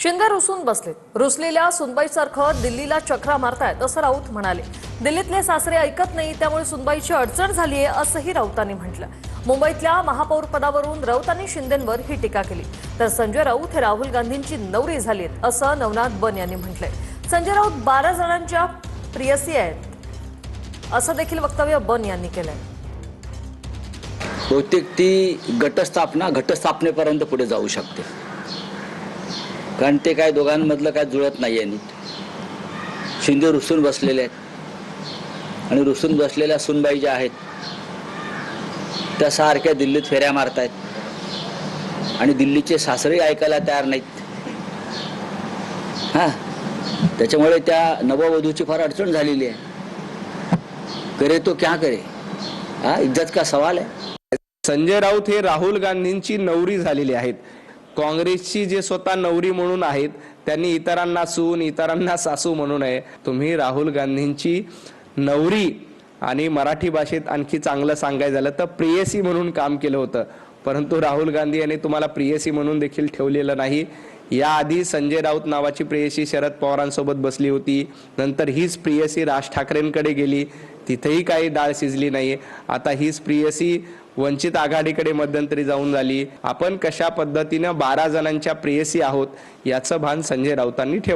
शिंदे रुसून बसले। रुसलेल्या सुनबाईसारखं दिल्लीला चक्रा मारतायत असं राऊत म्हणाले। दिल्लीतले सासरे ऐकत नाही, त्यामुळे सुनबाईची अडचण झाली आहे असंही राऊतांनी म्हटलं। मुंबईतल्या महापौर पदावरून राऊतांनी शिंदेंवर ही टीका केली। तर संजय राऊत हे राहुल गांधींची नवरी झालीत असं नवनाथ बन यांनी म्हटलंय। संजय राऊत 12 जणांच्या प्रियसी आहेत असं देखील वक्तव्य बन यांनी केलंय। बहुतेक ती घटस्थापनेपर्यंत पुढे जाऊ शकते, कारण ते काय दोघांमधलं काय जुळत नाहीये नीट। शिंदे रुसून बसलेले आहेत आणि रुसून बसलेल्या सुनबाई ज्या आहेत त्या सारख्या दिल्लीत फेऱ्या मारतायत आणि दिल्लीचे सासरे ऐकायला तयार नाहीत। त्याच्यामुळे त्या नववधूची फार अडचण झालेली आहे। करे तो क्या करे, इज्जत का सवाल आहे। संजय राऊत हे राहुल गांधींची नवरी झालेली आहेत। काँग्रेसची जे स्वतः नवरी म्हणून आहेत त्यांनी इतरांना सून इतरांना सासू म्हणू नये। तुम्ही राहुल गांधींची नवरी आणि मराठी भाषेत आणखी चांगलं सांगायचं झालं तर प्रियसी म्हणून काम केलं होतं, परंतु राहुल गांधी यांनी तुम्हाला प्रियसी म्हणून देखील ठेवलेलं नाही। याआधी संजय राऊत नावाची प्रियसी शरद पवारांसोबत बसली होती, नंतर हीच प्रियसी राज ठाकरेंकडे गेली, तिथेही काही डाळ शिजली नाही। आता हीच प्रियसी वंचित आघाडीकडे मध्यंतरी जाऊन झाली। आपण कशा पद्धतीने 12 जणांच्या प्रेयसी आहोत याचं भान संजय राऊतांनी ठेवलं।